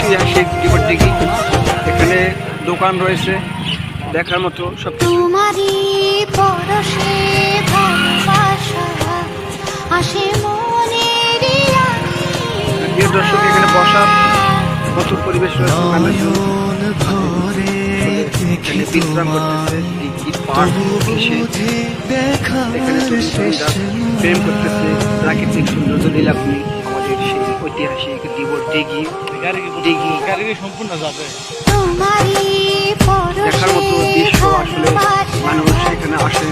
ঐতিহাসিক ডিবর দিঘি। এখানে দোকান রয়েছে দেখার মতো সবকিছু। প্রিয় দর্শক, এখানে বসার মতো পরিবেশ রয়েছে, মানুষজন এখানে বিশ্রাম করতেছে। এই পার্ক এসে এখানে প্রেম করতেছে প্রাকৃতিক সৌন্দর্য লীলাভূমি, আমাদের সেই ঐতিহাসিক ডিবর দিঘি। সম্পূর্ণ যাবে দেখার মতো দৃশ্য। আসলে মানুষ এখানে আসেন,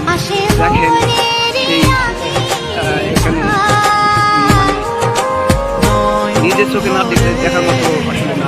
দেখেন সেই এখানে নিজের চোখে না দেখলে দেখার মতো আসলে না।